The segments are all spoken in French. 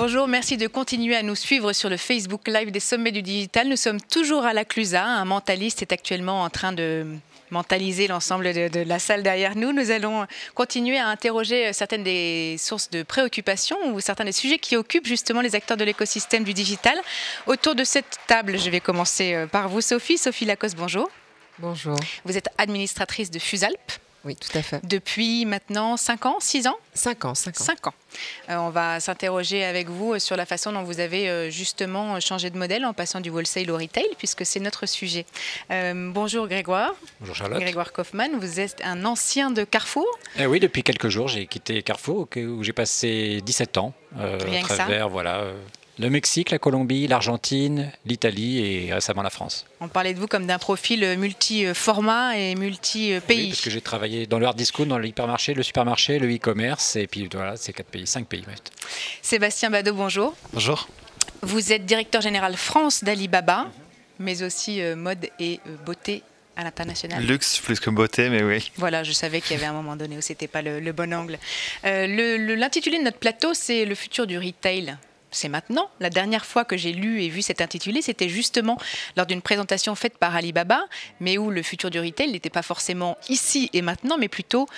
Bonjour, merci de continuer à nous suivre sur le Facebook Live des Sommets du Digital. Nous sommes toujours à la Clusa. Un mentaliste est actuellement en train de mentaliser l'ensemble de la salle derrière nous. Nous allons continuer à interroger certaines des sources de préoccupation ou certains des sujets qui occupent justement les acteurs de l'écosystème du digital. Autour de cette table, je vais commencer par vous, Sophie. Sophie Lacoste, bonjour. Bonjour. Vous êtes administratrice de Fusalp. Oui, tout à fait. Depuis maintenant 5 ans, 6 ans 5 ans. 5 ans. On va s'interroger avec vous sur la façon dont vous avez justement changé de modèle en passant du wholesale au retail, puisque c'est notre sujet. Bonjour Grégoire. Bonjour Charlotte. Grégoire Kaufmann, vous êtes un ancien de Carrefour. Oui, depuis quelques jours, j'ai quitté Carrefour, où j'ai passé 17 ans à travers le Mexique, la Colombie, l'Argentine, l'Italie et récemment la France. On parlait de vous comme d'un profil multi-format et multi-pays. Oui, parce que j'ai travaillé dans le hard discount, dans l'hypermarché, le supermarché, le e-commerce, et puis voilà, c'est 5 pays. Sébastien Badeau, bonjour. Bonjour. Vous êtes directeur général France d'Alibaba, mais aussi mode et beauté à l'international. Luxe plus que beauté, mais oui. Voilà, je savais qu'il y avait un moment donné où ce n'était pas le bon angle. L'intitulé de notre plateau, c'est le futur du retail. C'est maintenant. La dernière fois que j'ai lu et vu cet intitulé, c'était justement lors d'une présentation faite par Alibaba, mais où le futur du retail n'était pas forcément ici et maintenant, mais plutôt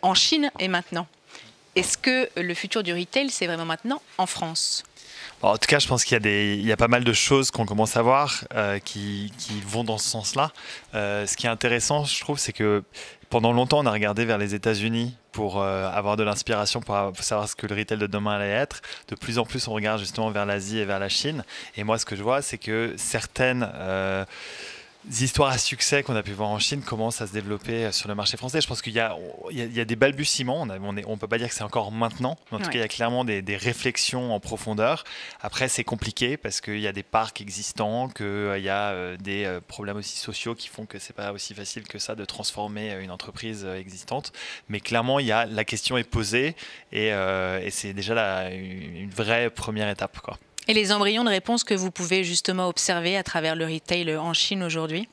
en Chine et maintenant. Est-ce que le futur du retail, c'est vraiment maintenant en France ? Bon, en tout cas, je pense qu'il y a pas mal de choses qu'on commence à voir qui vont dans ce sens-là. Ce qui est intéressant, je trouve, c'est que pendant longtemps, on a regardé vers les États-Unis pour avoir de l'inspiration, pour savoir ce que le retail de demain allait être. De plus en plus, on regarde justement vers l'Asie et vers la Chine. Et moi, ce que je vois, c'est que certaines histoires à succès qu'on a pu voir en Chine commencent à se développer sur le marché français. Je pense qu'il y a des balbutiements. On ne peut pas dire que c'est encore maintenant. Mais en tout cas, il y a clairement des réflexions en profondeur. Après, c'est compliqué parce qu'il y a des parcs existants, qu'il y a des problèmes aussi sociaux qui font que ce n'est pas aussi facile que ça de transformer une entreprise existante. Mais clairement, la question est posée et c'est déjà une vraie première étape, quoi. Et les embryons de réponse que vous pouvez justement observer à travers le retail en Chine aujourd'hui ?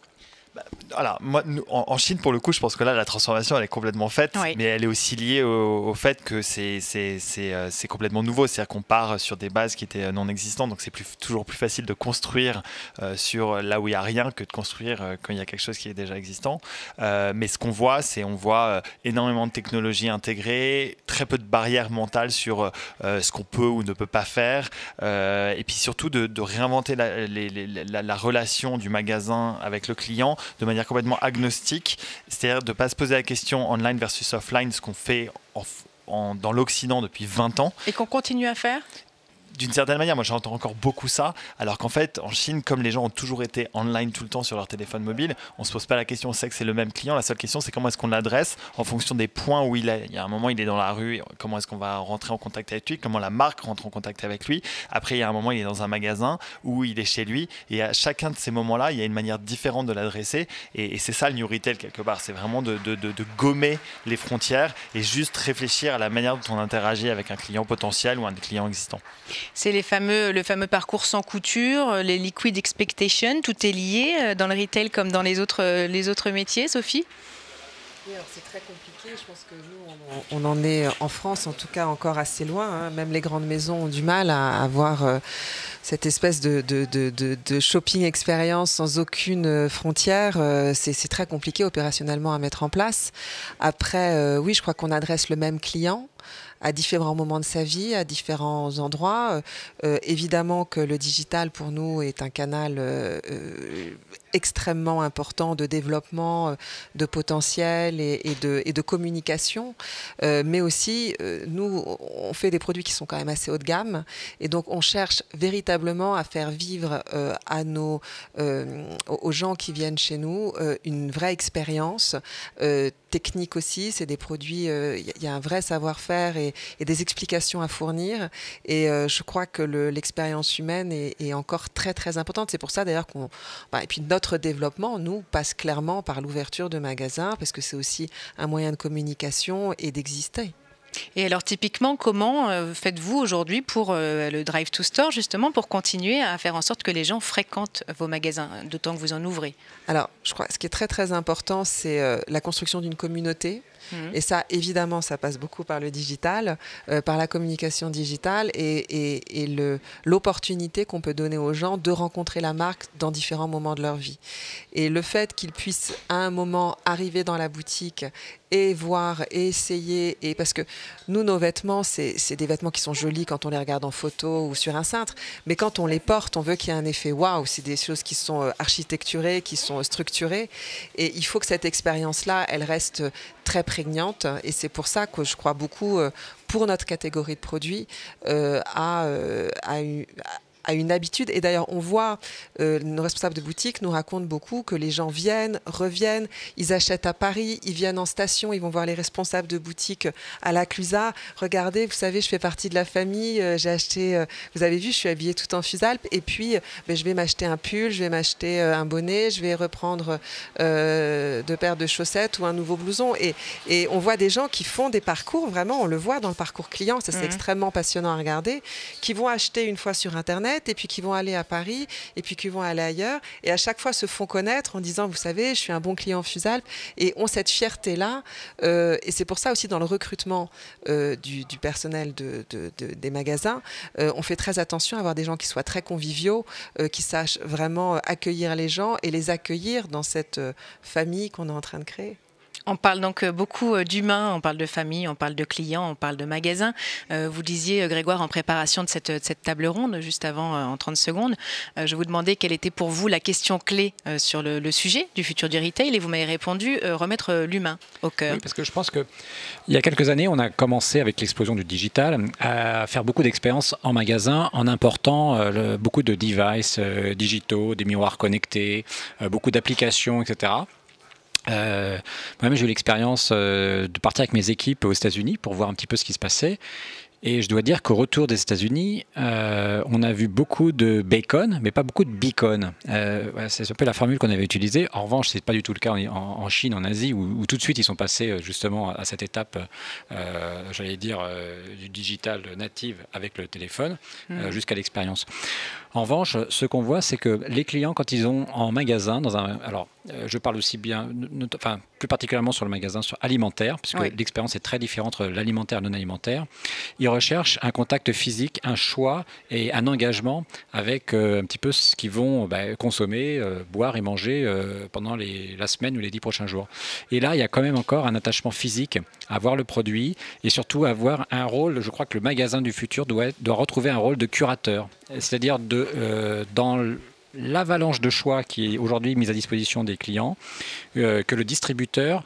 Voilà, moi, en Chine, pour le coup, je pense que là, la transformation, elle est complètement faite, mais elle est aussi liée au fait que c'est complètement nouveau. C'est-à-dire qu'on part sur des bases qui étaient non existantes, donc c'est toujours plus facile de construire sur là où il n'y a rien que de construire quand il y a quelque chose qui est déjà existant. Mais ce qu'on voit, on voit énormément de technologies intégrées, très peu de barrières mentales sur ce qu'on peut ou ne peut pas faire, et puis surtout de réinventer la relation du magasin avec le client de manière complètement agnostique, c'est-à-dire de ne pas se poser la question online versus offline, ce qu'on fait dans l'Occident depuis 20 ans. Et qu'on continue à faire ? D'une certaine manière, moi j'entends encore beaucoup ça, alors qu'en fait en Chine, comme les gens ont toujours été online tout le temps sur leur téléphone mobile, on ne se pose pas la question, on sait que c'est le même client, la seule question c'est comment est-ce qu'on l'adresse en fonction des points où il est. Il y a un moment il est dans la rue, comment est-ce qu'on va rentrer en contact avec lui, comment la marque rentre en contact avec lui. Après il y a un moment il est dans un magasin où il est chez lui, et à chacun de ces moments-là il y a une manière différente de l'adresser, et c'est ça le new retail quelque part, c'est vraiment de gommer les frontières et juste réfléchir à la manière dont on interagit avec un client potentiel ou un client existant. C'est le fameux parcours sans couture, les liquid expectations, tout est lié dans le retail comme dans les autres métiers, Sophie ? Oui, alors c'est très compliqué. Je pense que nous, on en est en France, en tout cas, encore assez loin. Hein. Même les grandes maisons ont du mal à avoir cette espèce de shopping expérience sans aucune frontière. C'est très compliqué opérationnellement à mettre en place. Après, oui, je crois qu'on adresse le même client à différents moments de sa vie, à différents endroits. Évidemment que le digital, pour nous, est un canal extrêmement important de développement, de potentiel et de communication. Mais aussi, nous, on fait des produits qui sont quand même assez haut de gamme. Et donc, on cherche véritablement à faire vivre aux gens qui viennent chez nous une vraie expérience technique aussi. C'est des produits, il y a un vrai savoir-faire et des explications à fournir. Et je crois que l'expérience humaine est encore très, très importante. C'est pour ça, d'ailleurs, et puis notre développement, nous, passe clairement par l'ouverture de magasins, parce que c'est aussi un moyen de communication et d'exister. Et alors typiquement, comment faites-vous aujourd'hui pour le Drive to Store, justement, pour continuer à faire en sorte que les gens fréquentent vos magasins, d'autant que vous en ouvrez? Alors, je crois que ce qui est très très important, c'est la construction d'une communauté. Et ça, évidemment, ça passe beaucoup par le digital, par la communication digitale et l'opportunité qu'on peut donner aux gens de rencontrer la marque dans différents moments de leur vie. Et le fait qu'ils puissent à un moment arriver dans la boutique et voir et essayer, et parce que nous, nos vêtements, c'est des vêtements qui sont jolis quand on les regarde en photo ou sur un cintre, mais quand on les porte, on veut qu'il y ait un effet waouh. C'est des choses qui sont architecturées, qui sont structurées, et il faut que cette expérience-là, elle reste très prégnante, et c'est pour ça que je crois beaucoup, pour notre catégorie de produits, à une habitude. Et d'ailleurs, on voit, nos responsables de boutique nous racontent beaucoup que les gens viennent, reviennent, ils achètent à Paris, ils viennent en station, ils vont voir les responsables de boutique à la Clusaz. Regardez, vous savez, je fais partie de la famille, j'ai acheté, vous avez vu, je suis habillée tout en Fusalpes, et puis je vais m'acheter un pull, je vais m'acheter un bonnet, je vais reprendre 2 paires de chaussettes ou un nouveau blouson. Et on voit des gens qui font des parcours, vraiment, on le voit dans le parcours client, ça c'est extrêmement passionnant à regarder, qui vont acheter une fois sur Internet, et puis qui vont aller à Paris, et puis qui vont aller ailleurs, et à chaque fois se font connaître en disant, vous savez, je suis un bon client Fusalpes, et ont cette fierté-là, et c'est pour ça aussi dans le recrutement du personnel des magasins, on fait très attention à avoir des gens qui soient très conviviaux, qui sachent vraiment accueillir les gens et les accueillir dans cette famille qu'on est en train de créer. On parle donc beaucoup d'humains, on parle de famille, on parle de clients, on parle de magasins. Vous disiez, Grégoire, en préparation de cette table ronde, juste avant, en 30 secondes, je vous demandais quelle était pour vous la question clé sur le sujet du futur du retail, et vous m'avez répondu remettre l'humain au cœur. Oui, parce que je pense qu'il y a quelques années, on a commencé avec l'explosion du digital à faire beaucoup d'expériences en magasin en important beaucoup de devices digitaux, des miroirs connectés, beaucoup d'applications, etc. Moi-même, j'ai eu l'expérience de partir avec mes équipes aux États-Unis pour voir un petit peu ce qui se passait. Et je dois dire qu'au retour des États-Unis, on a vu beaucoup de bacon, mais pas beaucoup de beacon. C'est un peu la formule qu'on avait utilisée. En revanche, c'est pas du tout le cas en Chine, en Asie, où tout de suite ils sont passés justement à cette étape, j'allais dire, du digital native avec le téléphone, jusqu'à l'expérience. En revanche, ce qu'on voit, c'est que les clients, quand ils ont en magasin, je parle aussi bien, enfin plus particulièrement sur le magasin alimentaire, puisque l'expérience est très différente entre l'alimentaire et le non alimentaire. Ils recherchent un contact physique, un choix et un engagement avec un petit peu ce qu'ils vont consommer, boire et manger pendant la semaine ou les 10 prochains jours. Et là, il y a quand même encore un attachement physique à voir le produit et surtout à avoir un rôle. Je crois que le magasin du futur doit retrouver un rôle de curateur, c'est-à-dire dans l'avalanche de choix qui est aujourd'hui mise à disposition des clients, que le distributeur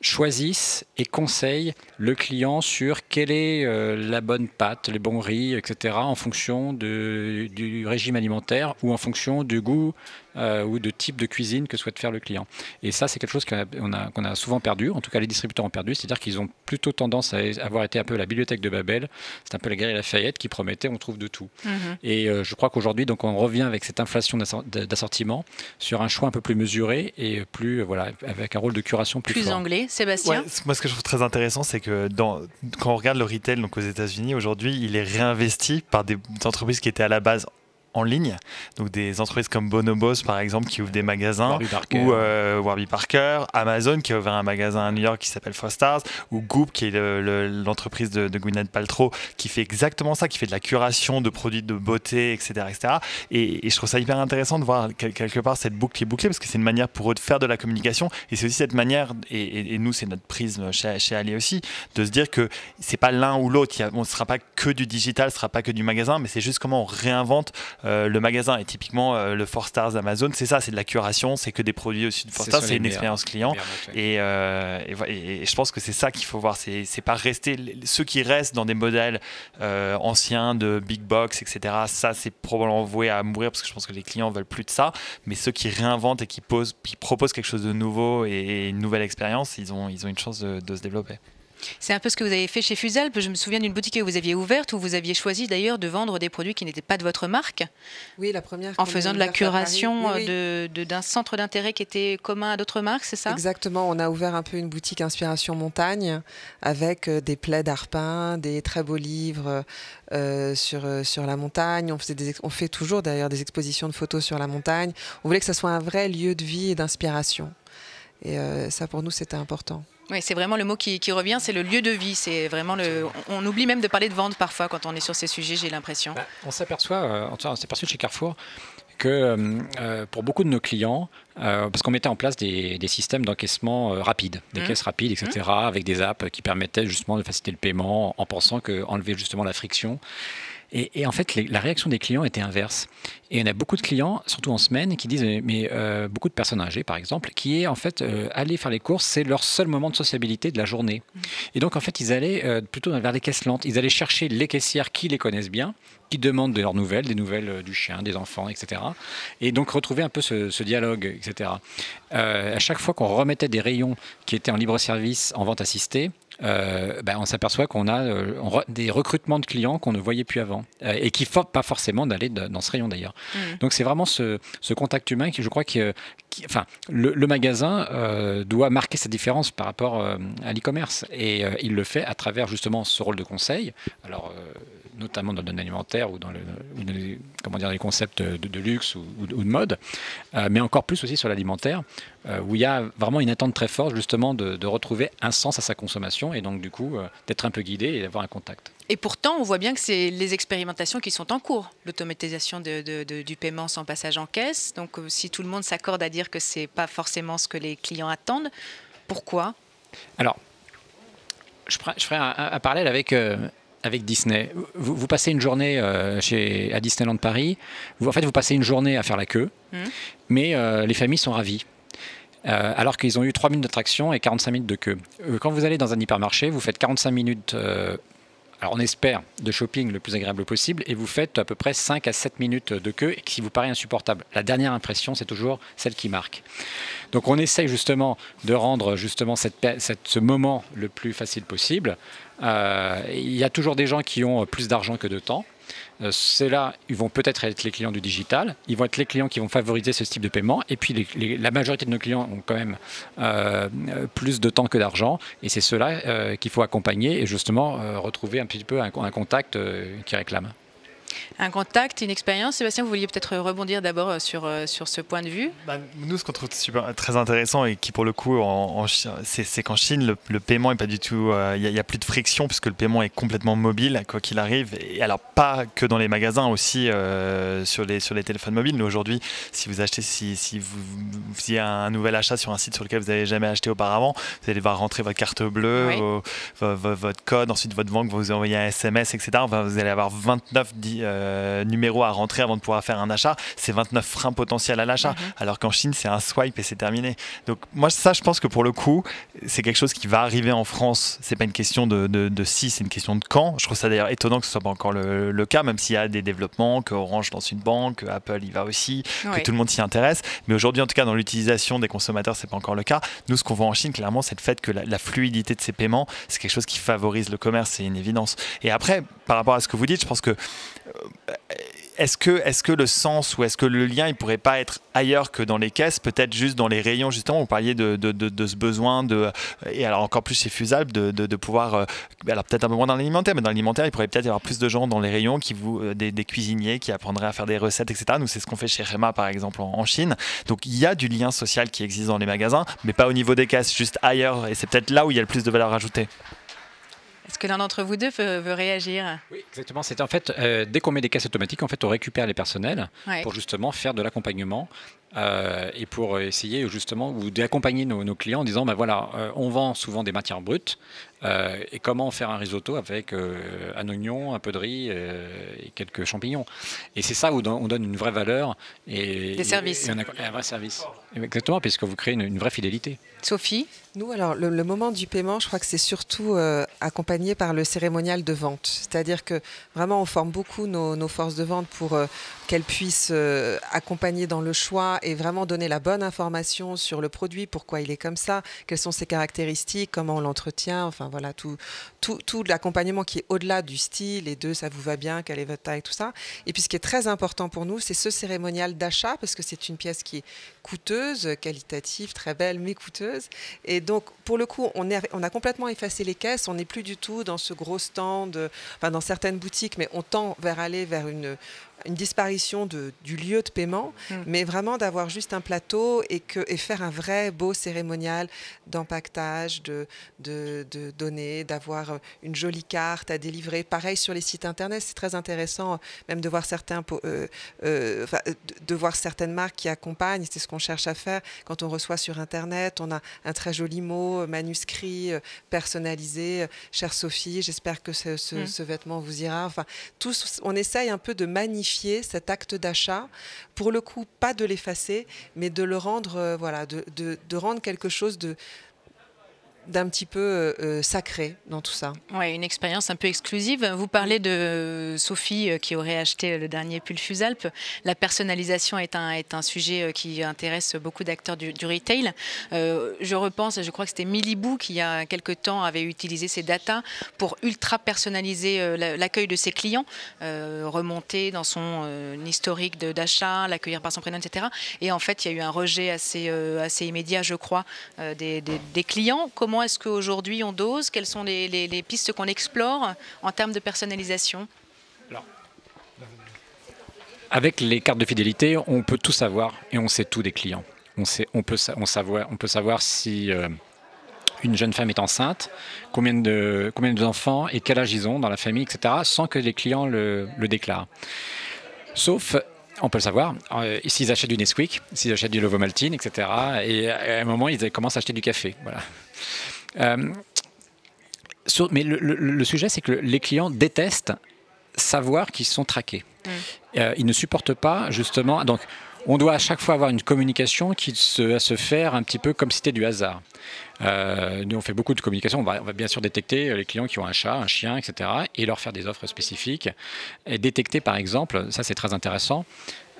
choisisse et conseille le client sur quelle est la bonne pâte, les bons riz, etc., en fonction du régime alimentaire ou en fonction du goût ou de type de cuisine que souhaite faire le client. Et ça, c'est quelque chose qu'on a souvent perdu, en tout cas les distributeurs ont perdu, c'est-à-dire qu'ils ont plutôt tendance à avoir été un peu la bibliothèque de Babel, c'est un peu la Galerie Lafayette qui promettait on trouve de tout. Et je crois qu'aujourd'hui, donc, on revient avec cette inflation d'assortiment sur un choix un peu plus mesuré et plus, avec un rôle de curation plus fort. Anglais. Sébastien? Moi, ce que je trouve très intéressant, c'est que quand on regarde le retail donc aux États-Unis, aujourd'hui, il est réinvesti par des entreprises qui étaient à la base en ligne, donc des entreprises comme Bonobos par exemple qui ouvrent des magasins, ou Warby Parker, Amazon qui a ouvert un magasin à New York qui s'appelle Foster's, ou Goop qui est l'entreprise de Gwyneth Paltrow qui fait exactement ça, qui fait de la curation de produits de beauté, etc. Et je trouve ça hyper intéressant de voir quelque part cette boucle qui est bouclée parce que c'est une manière pour eux de faire de la communication et c'est aussi cette manière, et nous c'est notre prisme chez Ali aussi, de se dire que c'est pas l'un ou l'autre, on ne sera pas que du digital, ce ne sera pas que du magasin, mais c'est juste comment on réinvente le magasin. Et typiquement le 4Stars d'Amazon, c'est ça, c'est de la curation, c'est que des produits aussi de 4Stars, c'est une expérience client. Et je pense que c'est ça qu'il faut voir, c'est pas rester, ceux qui restent dans des modèles anciens de big box, etc. Ça c'est probablement voué à mourir parce que je pense que les clients veulent plus de ça, mais ceux qui réinventent et qui proposent quelque chose de nouveau et une nouvelle expérience, ils ont une chance de se développer. C'est un peu ce que vous avez fait chez Fusalpes. Je me souviens d'une boutique que vous aviez ouverte où vous aviez choisi d'ailleurs de vendre des produits qui n'étaient pas de votre marque. Oui, la première. En faisant de la curation d'un centre d'intérêt qui était commun à d'autres marques, c'est ça? Exactement. On a ouvert un peu une boutique inspiration montagne avec des plaids d'arpin, des très beaux livres sur la montagne. On fait toujours d'ailleurs des expositions de photos sur la montagne. On voulait que ça soit un vrai lieu de vie et d'inspiration. Et ça, pour nous, c'était important. Oui, c'est vraiment le mot qui revient, c'est le lieu de vie. C'est vraiment on oublie même de parler de vente parfois quand on est sur ces sujets, j'ai l'impression. On s'est aperçu chez Carrefour que pour beaucoup de nos clients, parce qu'on mettait en place des systèmes d'encaissement rapides, des caisses rapides, etc., avec des apps qui permettaient justement de faciliter le paiement en pensant qu'enlever justement la friction. Et en fait, la réaction des clients était inverse. Et on a beaucoup de clients, surtout en semaine, qui disent, mais beaucoup de personnes âgées, par exemple, qui est en fait, aller faire les courses, c'est leur seul moment de sociabilité de la journée. Et donc, en fait, ils allaient plutôt vers les caisses lentes. Ils allaient chercher les caissières qui les connaissent bien, qui demandent de leurs nouvelles, des nouvelles du chien, des enfants, etc. Et donc, retrouver un peu ce dialogue, etc. À chaque fois qu'on remettait des rayons qui étaient en libre-service, en vente assistée, on s'aperçoit qu'on a des recrutements de clients qu'on ne voyait plus avant et qui ne faut pas forcément d'aller dans ce rayon d'ailleurs. Donc c'est vraiment ce contact humain qui, je crois, le magasin doit marquer sa différence par rapport à l'e-commerce et il le fait à travers justement ce rôle de conseil. Alors notamment dans le domaine alimentaire ou dans les concepts de luxe ou de mode, mais encore plus aussi sur l'alimentaire, où il y a vraiment une attente très forte justement de retrouver un sens à sa consommation et donc du coup d'être un peu guidé et d'avoir un contact. Et pourtant, on voit bien que c'est les expérimentations qui sont en cours. L'automatisation du paiement sans passage en caisse. Donc si tout le monde s'accorde à dire que ce n'est pas forcément ce que les clients attendent, pourquoi ? Alors, je ferai un parallèle avec Disney. Vous passez une journée à Disneyland Paris, vous passez une journée à faire la queue, mais les familles sont ravies. Alors qu'ils ont eu 3 minutes d'attraction et 45 minutes de queue. Quand vous allez dans un hypermarché, vous faites 45 minutes, alors on espère, de shopping le plus agréable possible, et vous faites à peu près 5 à 7 minutes de queue qui vous paraît insupportable. La dernière impression, c'est toujours celle qui marque. Donc on essaye justement de rendre justement ce moment le plus facile possible. Il y a toujours des gens qui ont plus d'argent que de temps. Ceux-là, ils vont peut-être être les clients du digital, ils vont être les clients qui vont favoriser ce type de paiement, et puis la majorité de nos clients ont quand même plus de temps que d'argent, et c'est ceux-là qu'il faut accompagner et justement retrouver un petit peu un contact qui réclame. Un contact, une expérience. Sébastien, vous vouliez peut-être rebondir d'abord sur ce point de vue. Nous, ce qu'on trouve très intéressant et qui, pour le coup, c'est qu'en Chine, le paiement n'est pas du tout... Il n'y a plus de friction puisque le paiement est complètement mobile, quoi qu'il arrive. Et alors, pas que dans les magasins, aussi sur les téléphones mobiles. Mais aujourd'hui, si vous achetez, si vous faisiez un nouvel achat sur un site sur lequel vous n'avez jamais acheté auparavant, vous allez devoir rentrer votre carte bleue, votre code, ensuite votre banque va vous envoyer un SMS, etc. Vous allez avoir 29 numéros à rentrer avant de pouvoir faire un achat. C'est 29 freins potentiels à l'achat. Alors qu'en Chine, c'est un swipe et c'est terminé. Donc moi, ça, je pense que pour le coup, c'est quelque chose qui va arriver en France. C'est pas une question de si, c'est une question de quand. Je trouve ça d'ailleurs étonnant que ce soit pas encore le cas, même s'il y a des développements, que Orange lance une banque, que Apple y va aussi, que tout le monde s'y intéresse. Mais aujourd'hui, en tout cas, dans l'utilisation des consommateurs, c'est pas encore le cas. Nous, ce qu'on voit en Chine, clairement, c'est le fait que la fluidité de ces paiements, c'est quelque chose qui favorise le commerce, c'est une évidence. Et après, par rapport à ce que vous dites, je pense que est-ce que le sens ou est-ce que le lien il pourrait pas être ailleurs que dans les caisses, peut-être juste dans les rayons justement, vous parliez de ce besoin et alors encore plus chez Fusable de pouvoir, alors peut-être un peu moins dans l'alimentaire, mais dans l'alimentaire il pourrait peut-être y avoir plus de gens dans les rayons des cuisiniers qui apprendraient à faire des recettes, etc. Nous c'est ce qu'on fait chez Rema par exemple en Chine. Donc il y a du lien social qui existe dans les magasins, mais pas au niveau des caisses, juste ailleurs, et c'est peut-être là où il y a le plus de valeur ajoutée. Est-ce que l'un d'entre vous deux veut réagir ? Oui, exactement. C'est en fait, dès qu'on met des caisses automatiques, en fait, on récupère les personnels pour justement faire de l'accompagnement et pour essayer justement d'accompagner nos clients en disant, on vend souvent des matières brutes et comment faire un risotto avec un oignon, un peu de riz et quelques champignons. Et c'est ça où on donne une vraie valeur et des services. Et un vrai service. Exactement, puisque vous créez une vraie fidélité. Sophie ? Nous, alors, le moment du paiement, je crois que c'est surtout accompagné par le cérémonial de vente. C'est-à-dire que vraiment, on forme beaucoup nos forces de vente pour qu'elles puissent accompagner dans le choix et vraiment donner la bonne information sur le produit, pourquoi il est comme ça, quelles sont ses caractéristiques, comment on l'entretient, enfin voilà, tout l'accompagnement qui est au-delà du style et de ça vous va bien, quelle est votre taille, tout ça. Et puis ce qui est très important pour nous, c'est ce cérémonial d'achat, parce que c'est une pièce qui est coûteuse, qualitative, très belle, mais coûteuse. Et donc, pour le coup, on a complètement effacé les caisses. On n'est plus du tout dans ce gros stand, dans certaines boutiques, mais on tend vers aller vers une disparition du lieu de paiement, mais vraiment d'avoir juste un plateau et faire un vrai beau cérémonial d'empaquetage, de données, d'avoir une jolie carte à délivrer. Pareil sur les sites internet, c'est très intéressant même de voir de voir certaines marques qui accompagnent. C'est ce qu'on cherche à faire quand on reçoit sur internet. On a un très joli mot manuscrit personnalisé. Chère Sophie, j'espère que ce vêtement vous ira. Enfin, on essaye un peu de magnifier cet acte d'achat. Pour le coup, pas de l'effacer, mais de le rendre, de rendre quelque chose d'un petit peu sacré dans tout ça. Oui, une expérience un peu exclusive. Vous parlez de Sophie qui aurait acheté le dernier pull Fusalp. La personnalisation est un sujet qui intéresse beaucoup d'acteurs du retail. Je repense, je crois que c'était Milibou qui, il y a quelque temps, avait utilisé ses datas pour ultra personnaliser l'accueil de ses clients, remonter dans son historique d'achat, l'accueillir par son prénom, etc. Et en fait, il y a eu un rejet assez immédiat, je crois, des clients. Comment est-ce qu'aujourd'hui on dose? Quelles sont les pistes qu'on explore en termes de personnalisation? Alors, avec les cartes de fidélité, on peut tout savoir et on sait tout des clients. On peut savoir si une jeune femme est enceinte, combien d'enfants et quel âge ils ont dans la famille, etc., sans que les clients le déclarent. Sauf, on peut le savoir, s'ils achètent du Nesquik, s'ils achètent du Lovomaltine, etc. Et à un moment, ils commencent à acheter du café. Voilà. Mais le sujet, c'est que les clients détestent savoir qu'ils sont traqués. Ils ne supportent pas, justement. Donc, on doit à chaque fois avoir une communication qui va se faire un petit peu comme si c'était du hasard. Nous, on fait beaucoup de communication. On va bien sûr détecter les clients qui ont un chat, un chien, etc. et leur faire des offres spécifiques. Et détecter, par exemple, ça c'est très intéressant,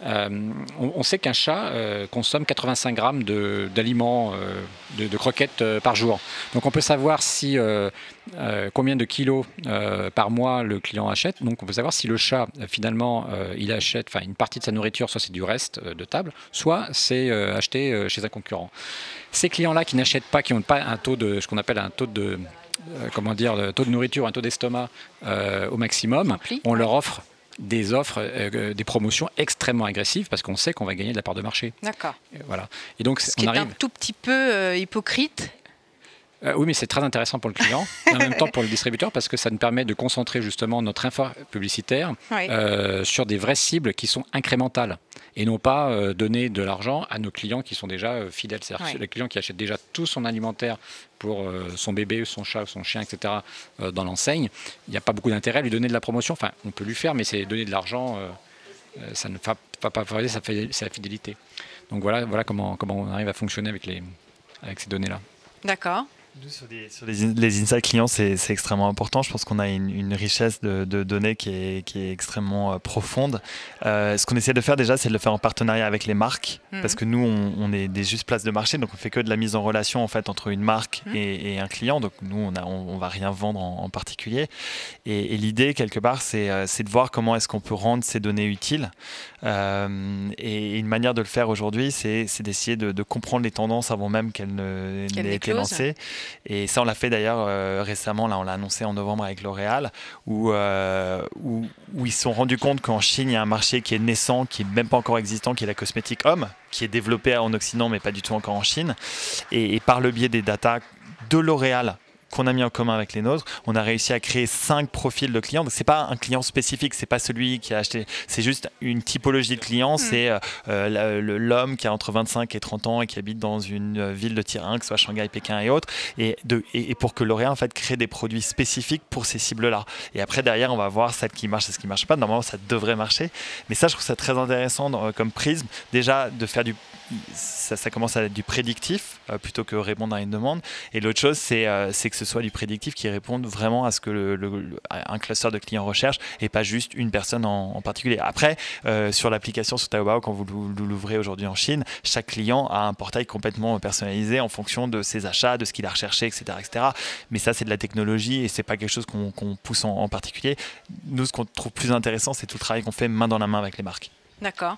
on sait qu'un chat consomme 85 grammes d'aliments, de croquettes par jour. Donc on peut savoir combien de kilos par mois le client achète. Donc on peut savoir si le chat, finalement, il achète une partie de sa nourriture, soit c'est du reste de table, soit c'est acheté chez un concurrent. Ces clients-là qui n'achètent pas, qui n'ont pas un taux de, ce qu'on appelle un taux de, taux de nourriture, un taux d'estomac au maximum, on leur offre des offres, des promotions extrêmement agressives parce qu'on sait qu'on va gagner de la part de marché. D'accord. Voilà. Et donc, ce qui est un tout petit peu hypocrite. Oui, mais c'est très intéressant pour le client, et en même temps pour le distributeur, parce que ça nous permet de concentrer justement notre info publicitaire sur des vraies cibles qui sont incrémentales et non pas donner de l'argent à nos clients qui sont déjà fidèles. C'est-à-dire les clients qui achètent déjà tout son alimentaire pour son bébé, son chat, son chien, etc. Dans l'enseigne. Il n'y a pas beaucoup d'intérêt à lui donner de la promotion. Enfin, on peut lui faire, mais c'est donner de l'argent, ça ne va pas favoriser sa fidélité. Donc voilà comment on arrive à fonctionner avec ces données-là. D'accord. Sur les insights clients, c'est extrêmement important. Je pense qu'on a une richesse de données qui est extrêmement profonde. Ce qu'on essaie de faire déjà, c'est de le faire en partenariat avec les marques, parce que nous, on est des justes places de marché, donc on fait que de la mise en relation en fait entre une marque et un client. Donc nous, on va rien vendre en particulier. Et l'idée quelque part, c'est de voir comment est-ce qu'on peut rendre ces données utiles. Et une manière de le faire aujourd'hui, c'est d'essayer de comprendre les tendances avant même qu'elles n'aient été lancées. Et ça, on l'a fait d'ailleurs récemment, là, on l'a annoncé en novembre avec L'Oréal, où ils se sont rendus compte qu'en Chine, il y a un marché qui est naissant, qui n'est même pas encore existant, qui est la cosmétique homme, qui est développée en Occident, mais pas du tout encore en Chine. Et par le biais des datas de L'Oréal, qu'on a mis en commun avec les nôtres, on a réussi à créer 5 profils de clients. Donc c'est pas un client spécifique, c'est pas celui qui a acheté, c'est juste une typologie de clients. C'est l'homme qui a entre 25 et 30 ans et qui habite dans une ville de tier 1, que ce soit Shanghai, Pékin et autres, et pour que L'Oréal en fait crée des produits spécifiques pour ces cibles-là. Et après derrière, on va voir celle qui marche et ce qui marche pas. Normalement, ça devrait marcher, mais ça, je trouve ça très intéressant comme prisme. Déjà de faire ça commence à être du prédictif plutôt que répondre à une demande. Et l'autre chose, c'est que ce soit du prédictif qui réponde vraiment à ce que un cluster de clients recherche et pas juste une personne en particulier. Après, sur l'application sur Taobao, quand vous l'ouvrez aujourd'hui en Chine, chaque client a un portail complètement personnalisé en fonction de ses achats, de ce qu'il a recherché, etc., etc. Mais ça, c'est de la technologie et c'est pas quelque chose qu'on pousse en particulier. Nous, ce qu'on trouve plus intéressant, c'est tout le travail qu'on fait main dans la main avec les marques. D'accord.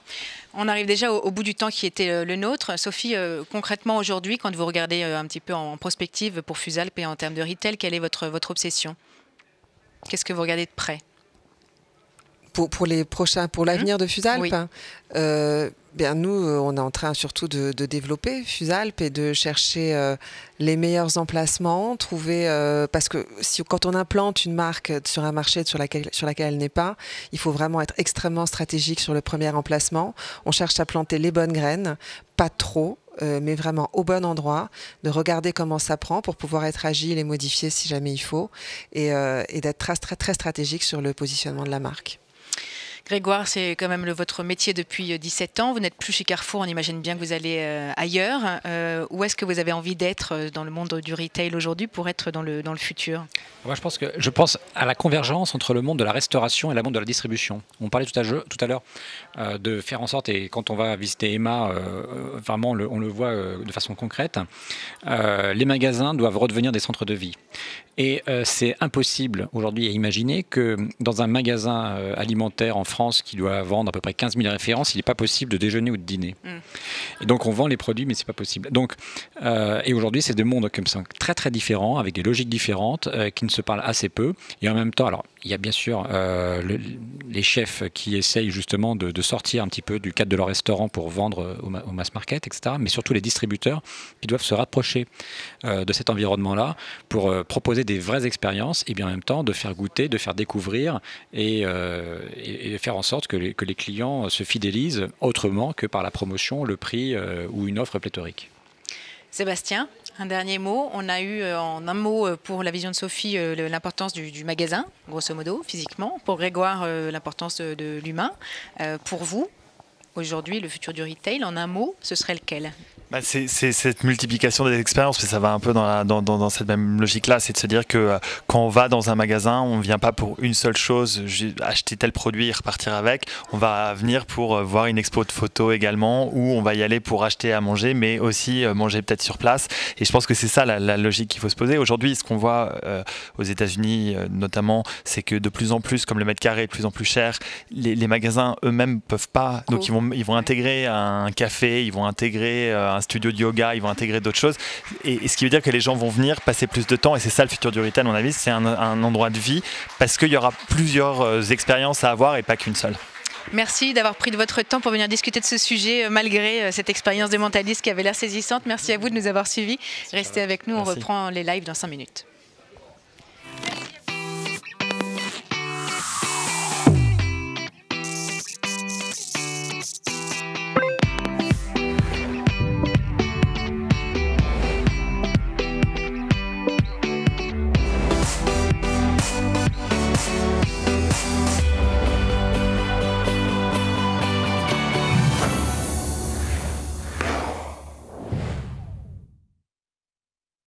On arrive déjà au bout du temps qui était le nôtre. Sophie, concrètement aujourd'hui, quand vous regardez un petit peu en prospective pour Fusalp et en termes de retail, quelle est votre obsession? Qu'est-ce que vous regardez de près? Pour l'avenir de Fusalp, oui. Nous, on est en train surtout de développer Fusalp et de chercher les meilleurs emplacements, trouver parce que quand on implante une marque sur un marché sur laquelle elle n'est pas, il faut vraiment être extrêmement stratégique sur le premier emplacement. On cherche à planter les bonnes graines, pas trop. Mais vraiment au bon endroit, de regarder comment ça prend pour pouvoir être agile et modifier si jamais il faut, et d'être très, très, très stratégique sur le positionnement de la marque. Grégoire, c'est quand même votre métier depuis 17 ans. Vous n'êtes plus chez Carrefour, on imagine bien que vous allez ailleurs. Où est-ce que vous avez envie d'être dans le monde du retail aujourd'hui pour être dans le futur ? Moi, je pense à la convergence entre le monde de la restauration et le monde de la distribution. On parlait tout à l'heure de faire en sorte, et quand on va visiter Emma, vraiment on le voit de façon concrète, les magasins doivent redevenir des centres de vie. Et c'est impossible aujourd'hui à imaginer que dans un magasin alimentaire en France qui doit vendre à peu près 15 000 références, il n'est pas possible de déjeuner ou de dîner. Et donc on vend les produits, mais c'est pas possible. Donc, et aujourd'hui, c'est des mondes comme ça, très très différents, avec des logiques différentes, qui ne se parlent assez peu. Et en même temps, alors il y a bien sûr les chefs qui essayent justement de sortir un petit peu du cadre de leur restaurant pour vendre au mass market, etc. Mais surtout les distributeurs qui doivent se rapprocher de cet environnement-là pour proposer des vraies expériences et bien en même temps de faire goûter, de faire découvrir et faire en sorte que les clients se fidélisent autrement que par la promotion, le prix ou une offre pléthorique. Sébastien, un dernier mot. On a eu en un mot pour la vision de Sophie l'importance du magasin, grosso modo, physiquement. Pour Grégoire, l'importance de l'humain. Pour vous, aujourd'hui, le futur du retail, en un mot, ce serait lequel ? C'est cette multiplication des expériences, mais ça va un peu dans cette même logique-là, c'est de se dire que quand on va dans un magasin, on ne vient pas pour une seule chose, acheter tel produit et repartir avec. On va venir pour voir une expo de photos également, ou on va y aller pour acheter à manger, mais aussi manger peut-être sur place. Et je pense que c'est ça la logique qu'il faut se poser. Aujourd'hui, ce qu'on voit aux États-Unis notamment, c'est que de plus en plus, comme le mètre carré est de plus en plus cher, les magasins eux-mêmes ne peuvent pas. Donc ils vont intégrer un café, ils vont intégrer un studio de yoga, ils vont intégrer d'autres choses, et ce qui veut dire que les gens vont venir passer plus de temps, et c'est ça le futur du retail à mon avis, c'est un endroit de vie, parce qu'il y aura plusieurs expériences à avoir et pas qu'une seule. Merci d'avoir pris de votre temps pour venir discuter de ce sujet malgré cette expérience de mentaliste qui avait l'air saisissante. Merci à vous de nous avoir suivis. Restez avec nous, on reprend les lives dans 5 minutes.